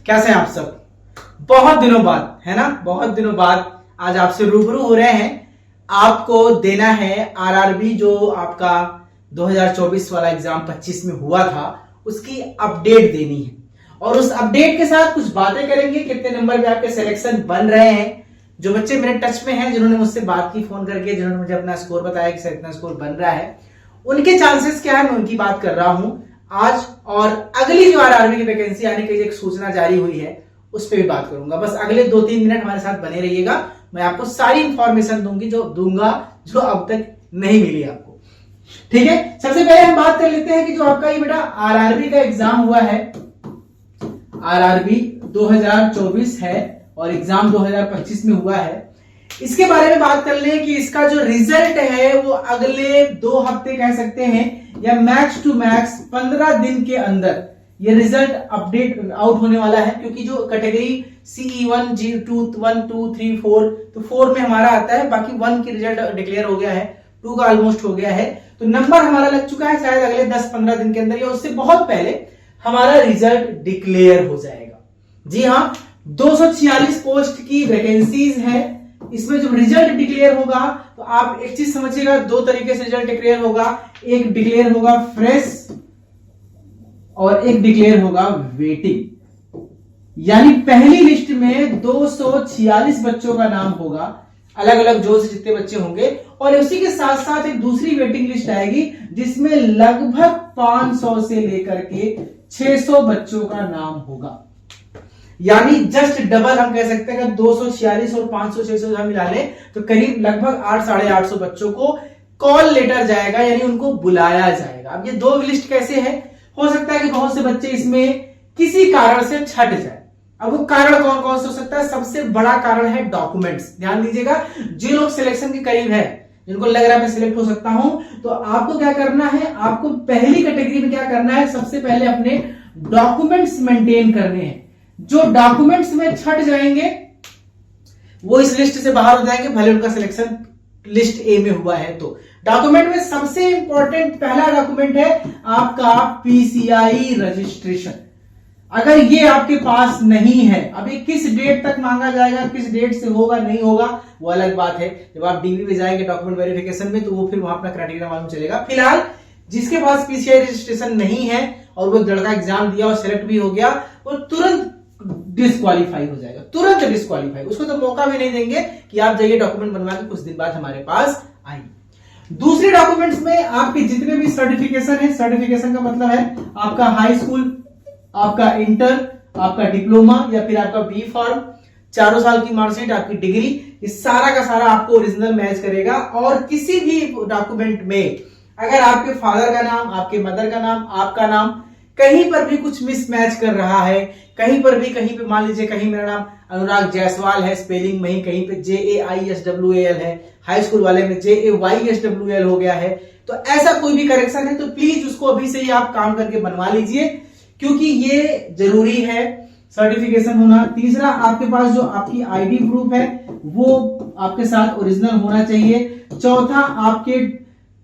कैसे हैं आप सब? बहुत दिनों बाद, है ना, बहुत दिनों बाद आज आपसे रूबरू हो रहे हैं। आपको देना है आरआरबी, जो आपका 2024 वाला एग्जाम 25 में हुआ था, उसकी अपडेट देनी है। और उस अपडेट के साथ कुछ बातें करेंगे, कितने नंबर पे आपके सिलेक्शन बन रहे हैं। जो बच्चे मेरे टच में हैं, जिन्होंने मुझसे बात की फोन करके, जिन्होंने मुझे अपना स्कोर बताया कि सर इतना स्कोर बन रहा है, उनके चांसेस क्या है, मैं उनकी बात कर रहा हूं आज। और अगली जो आरआरबी की वैकेंसी आने की एक सूचना जारी हुई है, उस पर भी बात करूंगा। बस अगले 2-3 मिनट हमारे साथ बने रहिएगा। मैं आपको सारी इंफॉर्मेशन दूंगा जो अब तक नहीं मिली आपको। ठीक है, सबसे पहले हम बात कर लेते हैं कि जो आपका ये बेटा आरआरबी का एग्जाम हुआ है, आरआरबी 2024 है और एग्जाम 2025 में हुआ है। इसके बारे में बात कर लें कि इसका जो रिजल्ट है वो अगले 2 हफ्ते कह सकते हैं, या मैक्स टू मैक्स 15 दिन के अंदर ये रिजल्ट अपडेट आउट होने वाला है। क्योंकि जो कैटेगरी CE1, G2, 1, 2, 3, 4, तो 4 में हमारा आता है, बाकी 1 की रिजल्ट डिक्लेयर हो गया है, 2 का ऑलमोस्ट हो गया है, तो नंबर हमारा लग चुका है। शायद अगले 10-15 दिन के अंदर या उससे बहुत पहले हमारा रिजल्ट डिक्लेयर हो जाएगा। जी हाँ, 246 पोस्ट की वैकेंसीज है। इसमें जब रिजल्ट डिक्लेयर होगा तो आप एक चीज समझिएगा, 2 तरीके से रिजल्ट डिक्लेयर होगा। एक डिक्लेयर होगा फ्रेश और एक डिक्लेयर होगा वेटिंग। यानी पहली लिस्ट में 246 बच्चों का नाम होगा, अलग अलग जोन से जितने बच्चे होंगे, और उसी के साथ साथ एक दूसरी वेटिंग लिस्ट आएगी जिसमें लगभग 500 से लेकर के 600 बच्चों का नाम होगा। यानी जस्ट डबल हम कह सकते हैं कि 246 और 500-600 हम मिला लें तो करीब लगभग 800-850 बच्चों को कॉल लेटर जाएगा, यानी उनको बुलाया जाएगा। अब ये 2 लिस्ट कैसे है? हो सकता है कि बहुत से बच्चे इसमें किसी कारण से छट जाए। अब वो कारण कौन कौन से हो सकता है? सबसे बड़ा कारण है डॉक्यूमेंट्स। ध्यान दीजिएगा, जो लोग सिलेक्शन के करीब है, जिनको लग रहा है मैं सिलेक्ट हो सकता हूं, तो आपको क्या करना है, आपको पहली कैटेगरी में क्या करना है, सबसे पहले अपने डॉक्यूमेंट्स मेंटेन करने हैं। जो डॉक्यूमेंट्स में छट जाएंगे वो इस लिस्ट से बाहर हो जाएंगे, भले उनका सिलेक्शन लिस्ट ए में हुआ है। तो डॉक्यूमेंट में सबसे इंपॉर्टेंट पहला डॉक्यूमेंट है आपका PCI रजिस्ट्रेशन। अगर ये आपके पास नहीं है, अभी किस डेट तक मांगा जाएगा, किस डेट से होगा नहीं होगा वो अलग बात है। जब आप DV में जाएंगे डॉक्यूमेंट वेरिफिकेशन में, तो वो फिर वहां अपना क्राइटेरिया मालूम चलेगा। फिलहाल जिसके पास PCI रजिस्ट्रेशन नहीं है और वो लड़का एग्जाम दिया और सिलेक्ट भी हो गया, वो तुरंत डिस्क्वालीफाई हो जाएगा, तुरंत डिस्क्वालीफाई। उसको तो मौका भी नहीं देंगे कि आप जाइए डॉक्यूमेंट बनवा के कुछ दिन बाद हमारे पास आइए। दूसरे डॉक्यूमेंट्स में आपके जितने भी सर्टिफिकेशन है, सर्टिफिकेशन का मतलब है आपका हाई स्कूल, आपका इंटर, आपका डिप्लोमा या फिर आपका B फार्म, 4 साल की मार्कशीट, आपकी डिग्री, ये सारा का सारा आपको ओरिजिनल मैच करेगा। और किसी भी डॉक्यूमेंट में अगर आपके फादर का नाम, आपके मदर का नाम, आपका नाम कहीं पर भी कुछ मिसमैच कर रहा है, कहीं पे मान लीजिए कहीं मेरा नाम अनुराग जायसवाल है स्पेलिंग में ही, कहीं पे JAISWAL है, हाई स्कूल वाले में JAYSWL हो गया है, तो ऐसा कोई भी करेक्शन है तो प्लीज उसको अभी से ही आप काम करके बनवा लीजिए, क्योंकि ये जरूरी है सर्टिफिकेशन होना। तीसरा, आपके पास जो आपकी ID प्रूफ है वो आपके साथ ओरिजिनल होना चाहिए। चौथा, आपके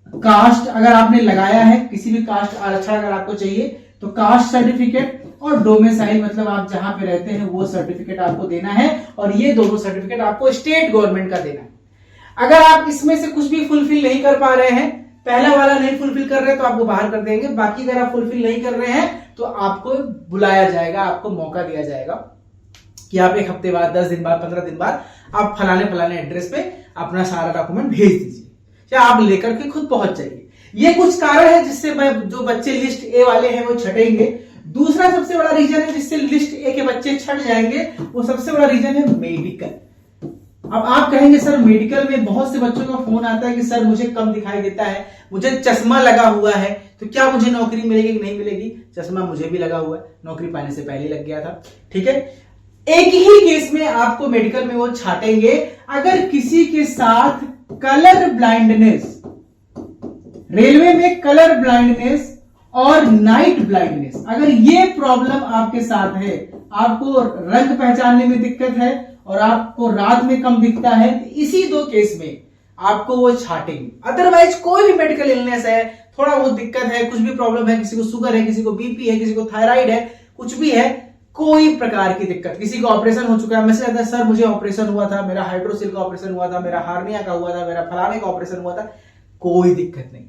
कास्ट अगर आपने लगाया है, किसी भी कास्ट आरक्षण अगर आपको चाहिए तो कास्ट सर्टिफिकेट, और डोमिसाइल मतलब आप जहां पे रहते हैं वो सर्टिफिकेट आपको देना है। और ये दोनों सर्टिफिकेट आपको स्टेट गवर्नमेंट का देना है। अगर आप इसमें से कुछ भी फुलफिल नहीं कर पा रहे हैं, पहला वाला नहीं फुलफिल कर रहे तो आपको बाहर कर देंगे, बाकी अगर आप फुलफिल नहीं कर रहे हैं तो आपको बुलाया जाएगा, आपको मौका दिया जाएगा कि आप 1 हफ्ते बाद, 10 दिन बाद, 15 दिन बाद आप फलाने एड्रेस पे अपना सारा डॉक्यूमेंट भेज दीजिए या आप लेकर के खुद पहुंच जाइए। ये कुछ कारण है जिससे जो बच्चे लिस्ट ए वाले हैं वो छटेंगे। दूसरा सबसे बड़ा रीजन है जिससे लिस्ट ए के बच्चे छट जाएंगे, वो सबसे बड़ा रीजन है मेडिकल। अब आप कहेंगे सर मेडिकल में बहुत से बच्चों का फोन आता है कि सर मुझे कम दिखाई देता है, मुझे चश्मा लगा हुआ है, तो क्या मुझे नौकरी मिलेगी कि नहीं मिलेगी? चश्मा मुझे भी लगा हुआ है, नौकरी पाने से पहले लग गया था। ठीक है, एक ही केस में आपको मेडिकल में वो छाटेंगे अगर किसी के साथ कलर ब्लाइंडनेस, रेलवे में कलर ब्लाइंडनेस और नाइट ब्लाइंडनेस, अगर ये प्रॉब्लम आपके साथ है, आपको रंग पहचानने में दिक्कत है और आपको रात में कम दिखता है, तो इसी 2 केस में आपको वो छाटेंगे। अदरवाइज कोई भी मेडिकल इलनेस है, थोड़ा बहुत दिक्कत है, कुछ भी प्रॉब्लम है, किसी को शुगर है, किसी को BP है, किसी को थायराइड है, कुछ भी है, कोई प्रकार की दिक्कत, किसी का ऑपरेशन हो चुका है, मैसेज आता है सर मुझे ऑपरेशन हुआ था, मेरा हाइड्रोसिल का ऑपरेशन हुआ था, मेरा हार्निया का हुआ था, मेरा फलाने का ऑपरेशन हुआ था, कोई दिक्कत नहीं।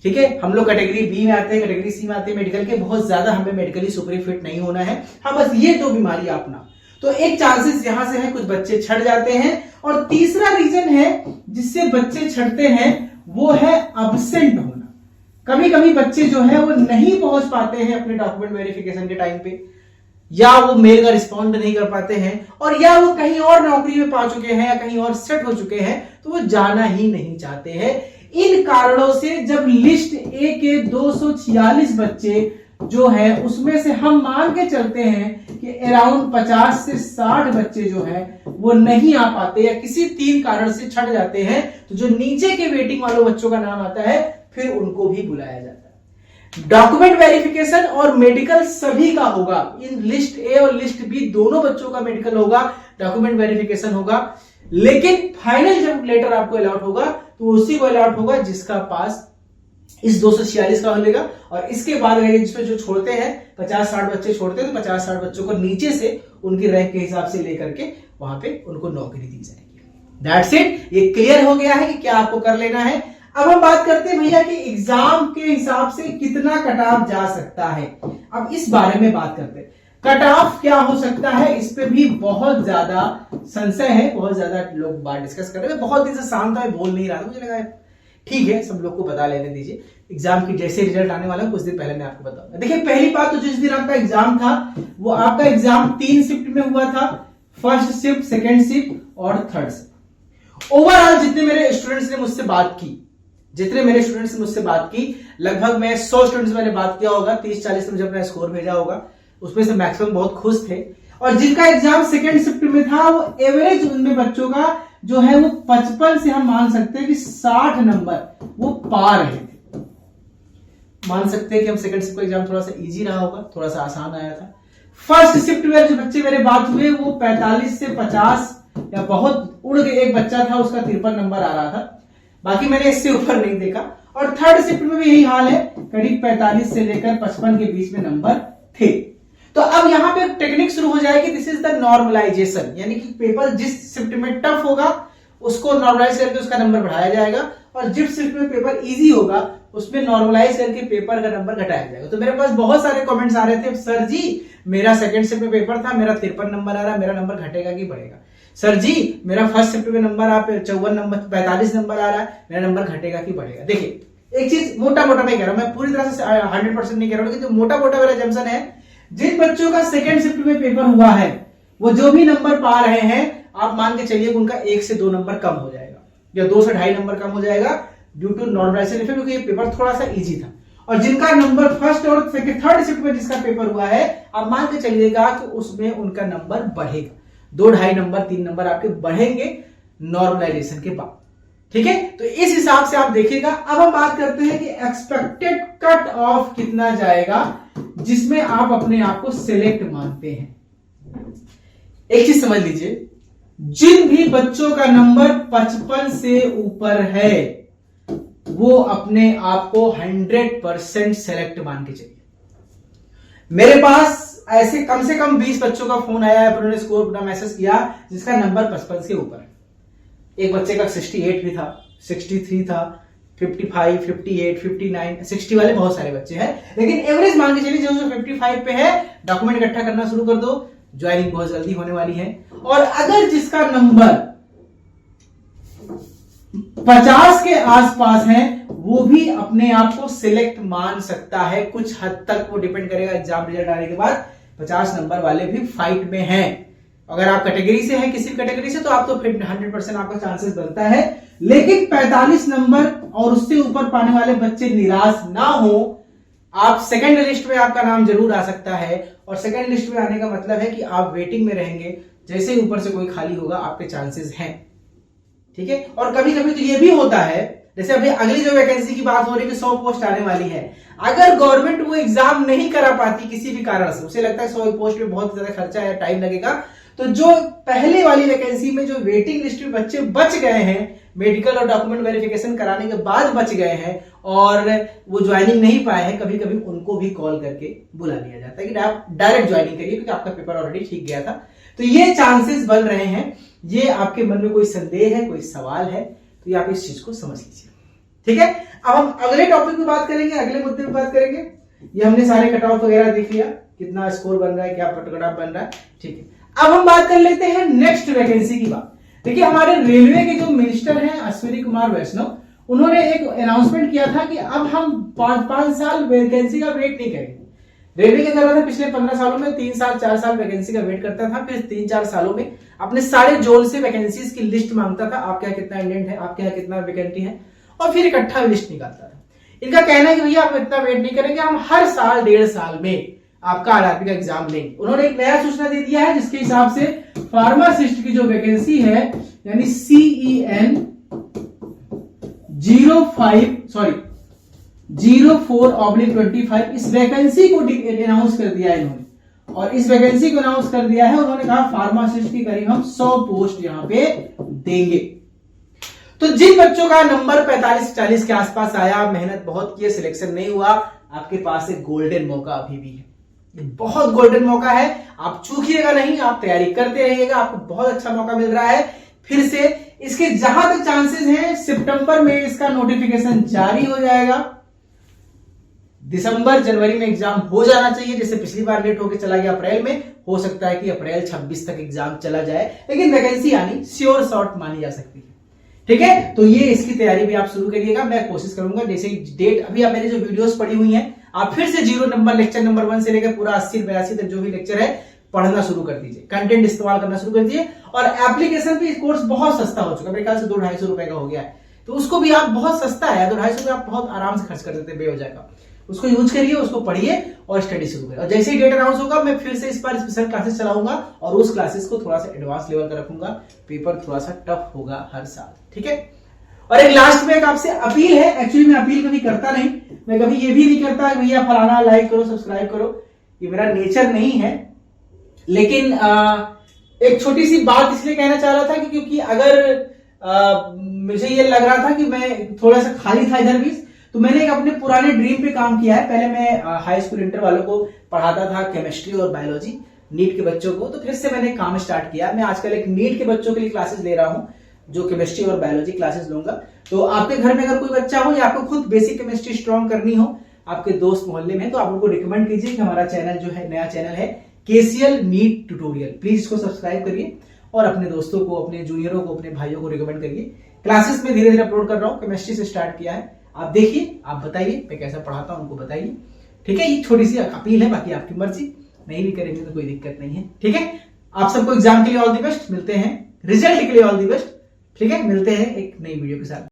ठीक है, हम लोग कैटेगरी बी में आते हैं, कैटेगरी सी में आते हैं मेडिकल के, बहुत ज्यादा हमें मेडिकली सुपर फिट नहीं होना है, हाँ बस ये दो बीमारी अपना। तो एक चांसेस यहां से है कुछ बच्चे छट जाते हैं, और तीसरा रीजन है जिससे बच्चे छटते हैं वो है अब्सेंट होना। कभी कभी बच्चे जो है वो नहीं पहुंच पाते हैं अपने डॉक्यूमेंट वेरिफिकेशन के टाइम पे, या वो मेल का रिस्पॉन्ड नहीं कर पाते हैं, और या वो कहीं और नौकरी में पा चुके हैं या कहीं और सेट हो चुके हैं, तो वो जाना ही नहीं चाहते हैं। इन कारणों से जब लिस्ट ए के 246 बच्चे जो है उसमें से हम मान के चलते हैं कि अराउंड 50 से 60 बच्चे जो है वो नहीं आ पाते या किसी 3 कारण से छट जाते हैं, तो जो नीचे के वेटिंग वालों बच्चों का नाम आता है फिर उनको भी बुलाया जाता है। डॉक्यूमेंट वेरिफिकेशन और मेडिकल सभी का होगा, इन लिस्ट ए और लिस्ट बी दोनों बच्चों का मेडिकल होगा, डॉक्यूमेंट वेरिफिकेशन होगा, लेकिन फाइनल जब लेटर आपको अलॉट होगा तो उसी को अलॉट होगा जिसका पास इस 246 का मिलेगा। और इसके बाद जिसमें जो छोड़ते हैं 50-60 बच्चे छोड़ते हैं, तो 50-60 बच्चों को नीचे से उनकी रैंक के हिसाब से लेकर के वहां पे उनको नौकरी दी जाएगी। दैट्स इट, ये क्लियर हो गया है कि क्या आपको कर लेना है। अब हम बात करते हैं भैया कि एग्जाम के हिसाब से कितना कट ऑफ जा सकता है। अब इस बारे में बात करते हैं, कट ऑफ क्या हो सकता है, इस पे भी बहुत ज्यादा संशय है, बहुत ज्यादा लोग बात डिस्कस कर रहे हैं। बहुत दिन से शाम था, बोल नहीं रहा था, मुझे लगा ठीक है सब लोग को बता लेने दीजिए, एग्जाम की जैसे रिजल्ट आने वाला है कुछ दिन पहले मैं आपको बताऊंगा। देखिए पहली बात तो जिस दिन आपका एग्जाम था वो आपका एग्जाम 3 शिफ्ट में हुआ था, फर्स्ट शिफ्ट, सेकेंड शिफ्ट और थर्ड शिफ्ट। ओवरऑल जितने मेरे स्टूडेंट्स ने मुझसे बात की, लगभग मैं 100 स्टूडेंट्स मैंने बात किया होगा, 30-40 में जब अपना स्कोर भेजा होगा उसमें से मैक्सिमम बहुत खुश थे। और जिनका एग्जाम सेकेंड शिफ्ट में था वो एवरेज उनमें बच्चों का जो है वो 55 से हम मान सकते हैं कि 60 नंबर वो पार रहे थे। मान सकते हैं कि हम सेकंड शिफ्ट का एग्जाम थोड़ा सा इजी रहा होगा, थोड़ा सा आसान आया था। फर्स्ट शिफ्ट में जो बच्चे मेरे बात हुए वो 45 से 50 या बहुत उड़ के एक बच्चा था उसका 53 नंबर आ रहा था, बाकी मैंने इससे ऊपर नहीं देखा। और थर्ड शिफ्ट में भी यही हाल है, करीब 45 से लेकर 55 के बीच में नंबर थे। तो अब यहां पे टेक्निक शुरू हो जाएगी, दिस इज द नॉर्मलाइजेशन, यानी कि पेपर जिस शिफ्ट में टफ होगा उसको नॉर्मलाइज करके उसका नंबर बढ़ाया जाएगा, और जिस शिफ्ट में पेपर इजी होगा उसमें नॉर्मलाइज करके पेपर का नंबर घटाया जाएगा। तो मेरे पास बहुत सारे कमेंट्स आ रहे थे, सर जी मेरा सेकंड शिफ्ट में पेपर था, मेरा 53 नंबर आ रहा है, मेरा नंबर घटेगा कि बढ़ेगा? सर जी मेरा फर्स्ट शिफ्ट में नंबर आप 54 नंबर 45 नंबर आ रहा है, मेरा नंबर घटेगा कि बढ़ेगा? देखिए एक चीज मोटा मोटा मैं कह रहा हूं, मैं पूरी तरह से 100% नहीं कह रहा हूं, लेकिन जो मोटा मोटा मेरा जम्पशन है, जिन बच्चों का सेकंड शिफ्ट में पेपर हुआ है वो जो भी नंबर पा रहे हैं आप मान के चलिए उनका 1 से 2 नंबर कम हो जाएगा या 2 से 2.5 नंबर कम हो जाएगा ड्यू टू नॉर्मलाइजेशन इफेक्ट, क्योंकि ये पेपर थोड़ा सा इजी था। और जिनका नंबर फर्स्ट और थर्ड शिफ्ट में जिसका पेपर हुआ है आप मान के चलिएगा कि उसमें उनका नंबर बढ़ेगा, 2-2.5 नंबर 3 नंबर आपके बढ़ेंगे नॉर्मलाइजेशन के बाद। ठीक है, तो इस हिसाब से आप देखिएगा। अब हम बात करते हैं कि एक्सपेक्टेड कट ऑफ कितना जाएगा जिसमें आप अपने आप को सिलेक्ट मानते हैं। एक चीज समझ लीजिए, जिन भी बच्चों का नंबर 55 से ऊपर है वो अपने आप को 100% सेलेक्ट मान के चलिए। मेरे पास ऐसे कम से कम 20 बच्चों का फोन आया है, उन्होंने स्कोर अपना मैसेज किया जिसका नंबर 55 से ऊपर है। एक बच्चे का 68 भी था, 63 था, 55, 58, 59, 60 वाले बहुत सारे बच्चे हैं, लेकिन एवरेज मान के चलिए जो 55 पे है, डॉक्यूमेंट इकट्ठा करना शुरू कर दो, ज्वाइनिंग बहुत जल्दी होने वाली है। और अगर जिसका नंबर 50 के आसपास है वो भी अपने आप को सिलेक्ट मान सकता है, कुछ हद तक वो डिपेंड करेगा एग्जाम रिजल्ट आने के बाद। 50 नंबर वाले भी फाइट में हैं। अगर आप कैटेगरी से हैं, किसी कैटेगरी से, तो आप तो फिर 100% आपका चांसेस बनता है। लेकिन 45 नंबर और उससे ऊपर पाने वाले बच्चे निराश ना हो, आप सेकंड लिस्ट में आपका नाम जरूर आ सकता है। और सेकंड लिस्ट में आने का मतलब है कि आप वेटिंग में रहेंगे, जैसे ही ऊपर से कोई खाली होगा आपके चांसेस हैं। ठीक है, और कभी कभी तो ये भी होता है, जैसे अभी अगली जो वैकेंसी की बात हो रही है कि 100 पोस्ट आने वाली है, अगर गवर्नमेंट वो एग्जाम नहीं करा पाती किसी भी कारण से, उसे लगता है 100 पोस्ट में बहुत ज्यादा खर्चा है, टाइम लगेगा, तो जो पहले वाली वैकेंसी में जो वेटिंग लिस्ट में बच्चे बच गए हैं, मेडिकल और डॉक्यूमेंट वेरिफिकेशन कराने के बाद बच गए हैं और वो ज्वाइनिंग नहीं पाए हैं, कभी कभी उनको भी कॉल करके बुला लिया जाता है कि आप डायरेक्ट ज्वाइनिंग करिए क्योंकि आपका पेपर ऑलरेडी ठीक गया था। तो ये चांसेस बन रहे हैं। ये आपके मन में कोई संदेह है, कोई सवाल है, तो ये आप इस चीज को समझ लीजिए। ठीक है, अब हम अगले टॉपिक पे बात करेंगे, अगले मुद्दे पे बात करेंगे। ये हमने सारे कट ऑफ वगैरह देख लिया, कितना स्कोर बन रहा है, क्या कट ऑफ बन रहा है। ठीक है, अब हम बात कर लेते हैं नेक्स्ट वैकेंसी की बात। देखिए, हमारे रेलवे के जो मिनिस्टर हैं अश्विनी कुमार वैष्णव, उन्होंने एक अनाउंसमेंट किया था कि अब हम 5 साल वैकेंसी का वेट नहीं करेंगे। रेलवे क्या कर रहा था पिछले 15 सालों में 3 साल 4 साल वैकेंसी का वेट करता था, फिर 3-4 सालों में अपने सारे जोन से वैकेंसीज की लिस्ट मांगता था, आपके यहाँ कितना इंडेंट है, आपके यहाँ कितना वैकेंसी है, और फिर इकट्ठा लिस्ट निकालता था। इनका कहना है कि भैया आप इतना वेट नहीं करेंगे, हम हर साल 1.5 साल में आपका आरआरबी का एग्जाम लेंगे। उन्होंने एक नया सूचना दे दिया है जिसके हिसाब से फार्मासिस्ट की जो वैकेंसी है यानी CEN 04/25 इस वैकेंसी को अनाउंस कर दिया है इन्होंने, और इस वैकेंसी को अनाउंस कर दिया है। उन्होंने कहा फार्मासिस्ट की करीब हम 100 पोस्ट यहां पे देंगे। तो जिन बच्चों का नंबर 45-40 के आसपास आया, मेहनत बहुत की, सिलेक्शन नहीं हुआ, आपके पास एक गोल्डन मौका अभी भी है, बहुत गोल्डन मौका है, आप चूकिएगा नहीं, आप तैयारी करते रहिएगा, आपको बहुत अच्छा मौका मिल रहा है। फिर से इसके जहां तक चांसेस हैं, सितंबर में इसका नोटिफिकेशन जारी हो जाएगा, दिसंबर जनवरी में एग्जाम हो जाना चाहिए, जैसे पिछली बार लेट होकर चला गया अप्रैल में, हो सकता है कि अप्रैल 26 तक एग्जाम चला जाए, लेकिन वैकेंसी आनी श्योर शॉर्ट मानी जा सकती है। ठीक है, तो ये इसकी तैयारी भी आप शुरू करिएगा। मैं कोशिश करूंगा जैसे डेट, अभी आप मेरी जो वीडियोस पड़ी हुई हैं, आप फिर से 0 नंबर लेक्चर नंबर 1 से लेकर पूरा 80-82 तक जो भी लेक्चर है पढ़ना शुरू कर दीजिए, कंटेंट इस्तेमाल करना शुरू कर दीजिए। और एप्लीकेशन पे कोर्स बहुत सस्ता हो चुका है, मेरे ख्याल से 200-250 रुपए का हो गया है, तो उसको भी आप, बहुत सस्ता है, 250 रुपए आप बहुत आराम से खर्च कर देते हैं बेवजह का। उसको यूज करिए, उसको पढ़िए और स्टडी शुरू करिए। और जैसे ही डेट अनाउंस होगा, मैं फिर से इस बार स्पेशल क्लासेस चलाऊंगा और उस क्लासेस को थोड़ा सा एडवांस लेवल का रखूंगा, पेपर थोड़ा सा टफ होगा हर साल। ठीक है, और एक लास्ट में एक आपसे अपील है। एक्चुअली मैं अपील कभी करता नहीं, मैं कभी ये भी नहीं करता भैया फलाना लाइक करो, सब्सक्राइब करो, ये मेरा नेचर नहीं है, लेकिन एक छोटी सी बात इसलिए कहना चाह रहा था कि क्योंकि अगर मुझे ये लग रहा था कि मैं थोड़ा सा खाली था इधर भी, तो मैंने एक अपने पुराने ड्रीम पे काम किया है। पहले मैं हाई स्कूल इंटर वालों को पढ़ाता था केमिस्ट्री और बायोलॉजी, नीट के बच्चों को, तो फिर से मैंने काम स्टार्ट किया। मैं आजकल एक नीट के बच्चों के लिए क्लासेस ले रहा हूं, जो केमिस्ट्री और बायोलॉजी क्लासेस लूंगा। तो आपके घर में अगर कोई बच्चा हो या आपको खुद बेसिक केमिस्ट्री स्ट्रॉन्ग करनी हो, आपके दोस्त मोहल्ले में, तो आप उनको रिकमेंड कीजिए कि हमारा चैनल जो है, नया चैनल है KCL नीट ट्यूटोरियल, प्लीज इसको सब्सक्राइब करिए और अपने दोस्तों को, अपने जूनियरों को, अपने भाइयों को रिकमेंड करिए। क्लासेस में धीरे धीरे अपलोड कर रहा हूँ, केमिस्ट्री से स्टार्ट किया है, आप देखिए, आप बताइए मैं कैसा पढ़ाता हूँ, उनको बताइए। ठीक है, ये छोटी सी अपील है, बाकी आपकी मर्जी, नहीं भी करेंगे तो कोई दिक्कत नहीं है। ठीक है, आप सबको एग्जाम के लिए ऑल द बेस्ट, मिलते हैं रिजल्ट के लिए ऑल द बेस्ट। ठीक है, मिलते हैं एक नई वीडियो के साथ।